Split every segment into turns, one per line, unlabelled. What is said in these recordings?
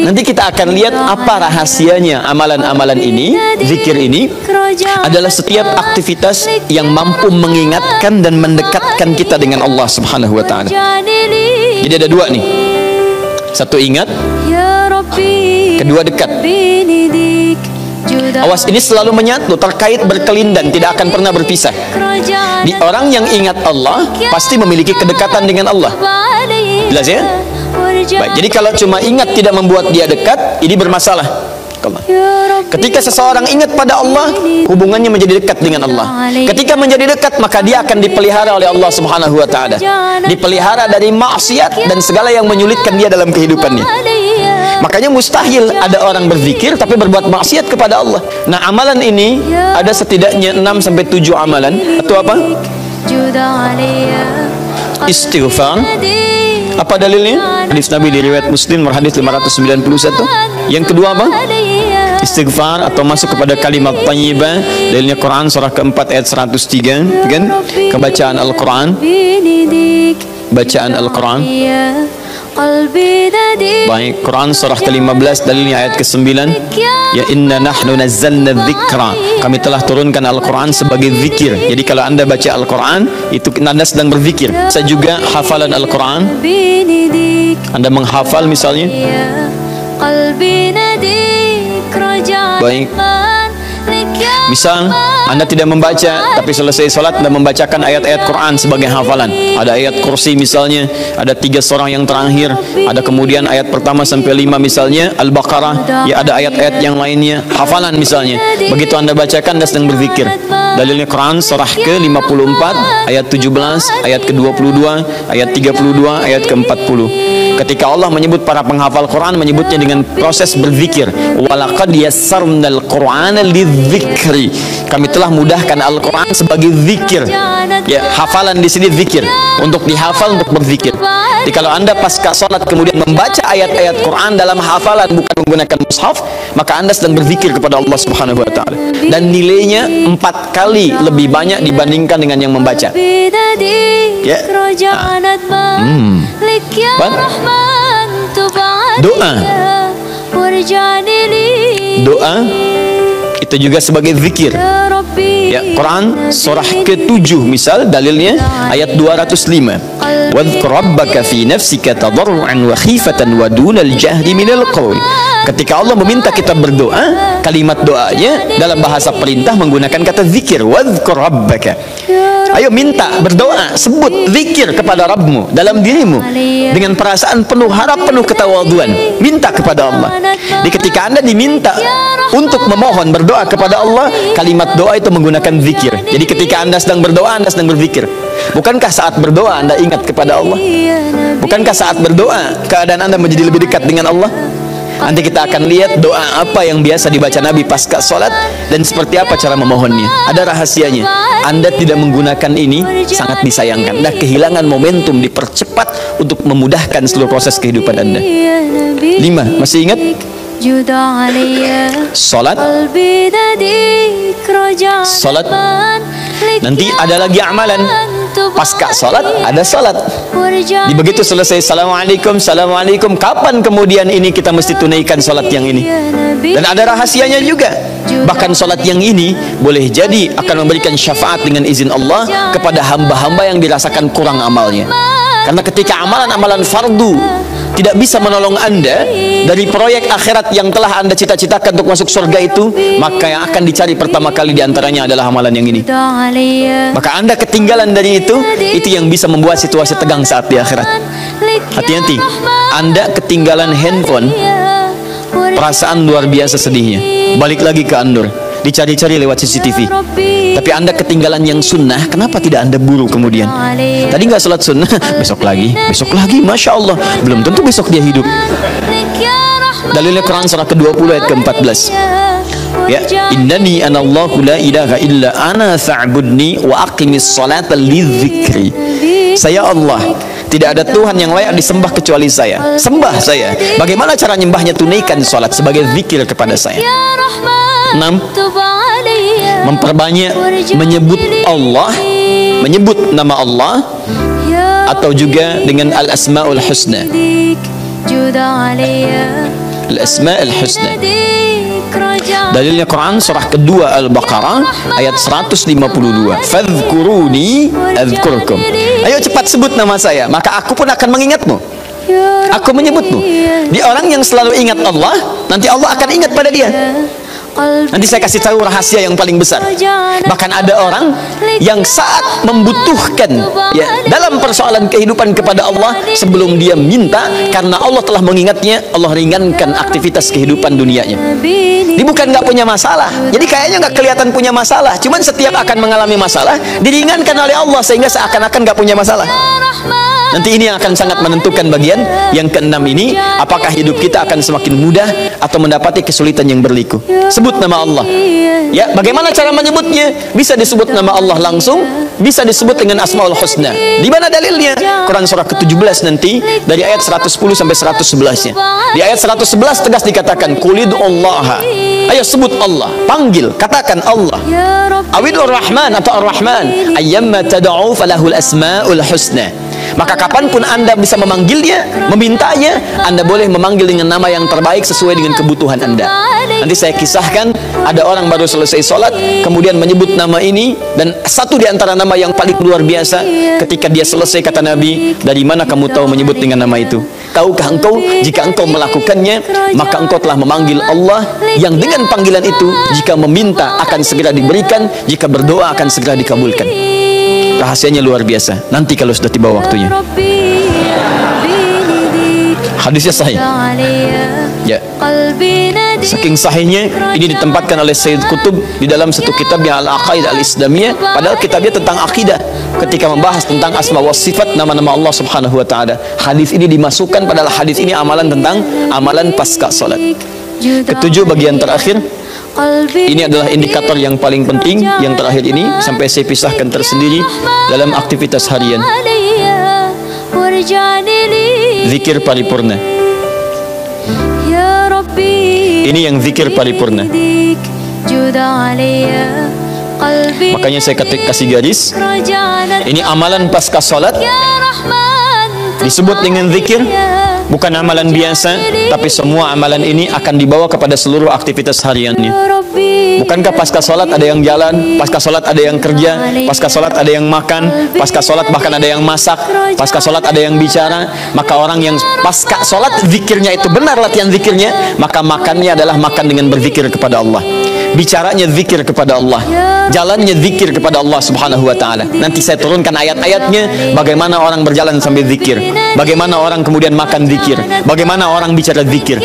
Nanti kita akan lihat apa rahasianya amalan-amalan ini. Zikir ini adalah setiap aktivitas yang mampu mengingatkan dan mendekatkan kita dengan Allah Subhanahu wa Ta'ala. Jadi ada dua nih, satu ingat, kedua dekat. Awas, ini selalu menyatu, terkait, berkelindan, tidak akan pernah berpisah. Di orang yang ingat Allah pasti memiliki kedekatan dengan Allah. Jelas ya? Baik, jadi kalau cuma ingat tidak membuat dia dekat, ini bermasalah. Ketika seseorang ingat pada Allah, hubungannya menjadi dekat dengan Allah. Ketika menjadi dekat, maka dia akan dipelihara oleh Allah Subhanahu wa Ta'ala, dipelihara dari maksiat dan segala yang menyulitkan dia dalam kehidupannya. Makanya mustahil ada orang berzikir tapi berbuat maksiat kepada Allah. Nah, amalan ini ada setidaknya 6-7 amalan. Itu apa? Istighfar. Apa dalilnya? Hadis Nabi di riwayat Muslim hadis 591. Yang kedua apa? Istighfar atau masuk kepada kalimat thayyibah. Dalilnya Quran surah keempat ayat 103, kan? Kebacaan Al-Quran. Bacaan Al-Quran. Baik, Quran surah ke-15 dalilnya ayat ke-9. Ya inna nahnu nazzalna dzikra. Kami telah turunkan Al-Quran sebagai zikir. Jadi kalau Anda baca Al-Quran, itu Anda sedang berzikir. Saya juga hafalan Al-Quran. Anda menghafal misalnya. Baik. Misal Anda tidak membaca, tapi selesai sholat Anda membacakan ayat-ayat Quran sebagai hafalan. Ada ayat kursi misalnya, ada 3 surah yang terakhir, ada kemudian ayat pertama sampai 5 misalnya, Al-Baqarah, ya ada ayat-ayat yang lainnya, hafalan misalnya. Begitu Anda bacakan, Anda sedang berzikir. Dalilnya Quran surah ke-54 ayat 17, ayat ke-22, ayat 32, ayat ke-40. Ketika Allah menyebut para penghafal Quran, menyebutnya dengan proses berzikir. Walaqad yassarnal Qur'ana lidzikri. Kami telah mudahkan Al-Quran sebagai zikir. Ya, hafalan di sini zikir, untuk dihafal, untuk berzikir. Jadi kalau Anda pasca sholat kemudian membaca ayat-ayat Quran dalam hafalan, bukan menggunakan mushaf, maka Anda sedang berzikir kepada Allah Subhanahu wa Ta'ala. Dan nilainya 4 kali lebih banyak dibandingkan dengan yang membaca. Ya. Doa. Doa itu juga sebagai zikir. Ya, Quran surah ke-7 misal dalilnya ayat 205. Wadhkur rabbaka fi nafsika tadarruan wa khifatan wa dunal jahri minal qawl. Ketika Allah meminta kita berdoa, kalimat doanya dalam bahasa perintah menggunakan kata zikir. Wadhkur rabbaka. Ayo minta, berdoa, sebut zikir kepada Rabbmu dalam dirimu dengan perasaan penuh harap, penuh ketawaduan. Minta kepada Allah. Jadi ketika Anda diminta untuk memohon berdoa kepada Allah, kalimat doa itu menggunakan zikir. Jadi ketika Anda sedang berdoa, Anda sedang berzikir. Bukankah saat berdoa Anda ingat kepada Allah? Bukankah saat berdoa keadaan Anda menjadi lebih dekat dengan Allah? Nanti kita akan lihat doa apa yang biasa dibaca Nabi pasca sholat dan seperti apa cara memohonnya. Ada rahasianya. Anda tidak menggunakan ini sangat disayangkan. Anda kehilangan momentum, dipercepat untuk memudahkan seluruh proses kehidupan Anda. 5, masih ingat? Sholat. Sholat. Nanti ada lagi amalan. Pasca sholat ada sholat. Di begitu selesai assalamualaikum, assalamualaikum, kapan kemudian ini kita mesti tunaikan sholat yang ini? Dan ada rahasianya juga. Bahkan sholat yang ini boleh jadi akan memberikan syafaat dengan izin Allah kepada hamba-hamba yang dirasakan kurang amalnya. Karena ketika amalan-amalan fardu tidak bisa menolong Anda dari proyek akhirat yang telah Anda cita-citakan untuk masuk surga itu, maka yang akan dicari pertama kali diantaranya adalah amalan yang ini. Maka Anda ketinggalan dari itu yang bisa membuat situasi tegang saat di akhirat. Hati-hati, Anda ketinggalan handphone, perasaan luar biasa sedihnya. Balik lagi ke Andur, dicari-cari lewat CCTV. Tapi Anda ketinggalan yang sunnah, kenapa tidak Anda buru kemudian? Tadi nggak sholat sunnah, besok lagi, Masya Allah, belum tentu besok dia hidup. Dalilnya Quran surah ke-20 ayat ke-14. Ya, innani anallahu la ilaha illa ana fa'budni wa aqimis salata lidzikri. Saya Allah, tidak ada Tuhan yang layak disembah kecuali saya. Sembah saya. Bagaimana cara nyembahnya? Tunaikan salat sebagai zikir kepada saya. 6. Memperbanyak menyebut Allah, menyebut nama Allah atau juga dengan al-asmaul husna. Al-asmaul husna. Dalilnya Quran surah kedua Al-Baqarah ayat 152. Fadhkuruni adzkurkum. Ayo cepat sebut nama saya, maka aku pun akan mengingatmu. Aku menyebutmu. Dia orang yang selalu ingat Allah, nanti Allah akan ingat pada dia. Nanti saya kasih tahu rahasia yang paling besar. Bahkan ada orang yang saat membutuhkan dalam persoalan kehidupan kepada Allah, sebelum dia minta, karena Allah telah mengingatnya, Allah ringankan aktivitas kehidupan dunianya. Dia bukan nggak punya masalah, jadi kayaknya nggak kelihatan punya masalah, cuman setiap akan mengalami masalah diringankan oleh Allah sehingga seakan-akan nggak punya masalah. Nanti ini yang akan sangat menentukan bagian yang keenam ini, apakah hidup kita akan semakin mudah atau mendapati kesulitan yang berliku. Sebut nama Allah. Ya, bagaimana cara menyebutnya? Bisa disebut nama Allah langsung, bisa disebut dengan Asmaul Husna. Di mana dalilnya? Quran surah ke-17 nanti dari ayat 110 sampai 111-nya. Di ayat 111 tegas dikatakan, Qulid'ullaha. Ayo sebut Allah, panggil, katakan Allah. Awidur Rahman atau Ar-Rahman. Ayyamma tad'u falahul asmaul husna. Maka kapanpun Anda bisa memanggilnya, memintanya, Anda boleh memanggil dengan nama yang terbaik sesuai dengan kebutuhan Anda. Nanti saya kisahkan, ada orang baru selesai sholat, kemudian menyebut nama ini, dan satu di antara nama yang paling luar biasa, ketika dia selesai kata Nabi, dari mana kamu tahu menyebut dengan nama itu? Tahukah engkau, jika engkau melakukannya, maka engkau telah memanggil Allah, yang dengan panggilan itu, jika meminta akan segera diberikan, jika berdoa akan segera dikabulkan. Rahasianya luar biasa. Nanti kalau sudah tiba waktunya. Hadisnya sahih. Ya. Saking sahihnya, ini ditempatkan oleh Sayyid Qutb di dalam satu kitabnya Al-Aqaidah Al-Islamiyah. Padahal kitabnya tentang akidah. Ketika membahas tentang asma wa sifat, nama-nama Allah Subhanahu wa Ta'ala. Hadis ini dimasukkan, padahal hadis ini amalan tentang amalan pasca salat. Ketujuh, bagian terakhir. Ini adalah indikator yang paling penting, yang terakhir ini sampai saya pisahkan tersendiri dalam aktivitas harian. Zikir paripurna. Ini yang zikir paripurna. Makanya saya kasih garis. Ini amalan pasca salat, disebut dengan zikir. Bukan amalan biasa, tapi semua amalan ini akan dibawa kepada seluruh aktivitas hariannya. Bukankah pasca sholat ada yang jalan, pasca sholat ada yang kerja, pasca sholat ada yang makan, pasca sholat bahkan ada yang masak, pasca sholat ada yang bicara. Maka orang yang pasca sholat zikirnya itu benar latihan zikirnya, maka makannya adalah makan dengan berzikir kepada Allah, bicaranya zikir kepada Allah, jalannya zikir kepada Allah Subhanahu wa Ta'ala. Nanti saya turunkan ayat-ayatnya, bagaimana orang berjalan sambil zikir, bagaimana orang kemudian makan zikir, bagaimana orang bicara zikir.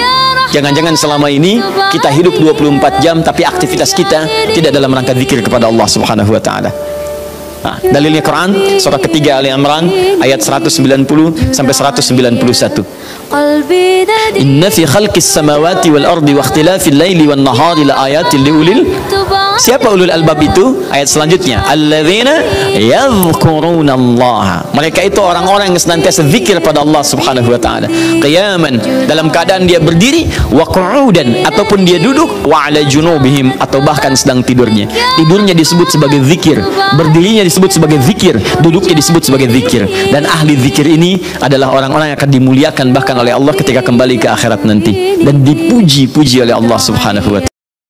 Jangan-jangan selama ini kita hidup 24 jam tapi aktivitas kita tidak dalam rangka zikir kepada Allah Subhanahu wa Ta'ala. Nah, dalilnya Quran surah ketiga Ali Imran ayat 190 sampai 191. Inna fi khalqis samawati wal ardi wa ikhtilafil laili wan nahari la ayatin liulil. Siapa ulul albab itu? Ayat selanjutnya, alladzina yadhkurunallaha. Mereka itu orang-orang yang senantiasa zikir pada Allah Subhanahu wa Ta'ala. Qiyaman, dalam keadaan dia berdiri, wa qu'udan, ataupun dia duduk, wa ala junubihim, atau bahkan sedang tidurnya. Tidurnya disebut sebagai zikir, berdirinya disebut sebagai zikir, duduknya disebut sebagai zikir. Dan ahli zikir ini adalah orang-orang yang akan dimuliakan bahkan oleh Allah ketika kembali ke akhirat nanti, dan dipuji-puji oleh Allah Subhanahu wa Ta'ala.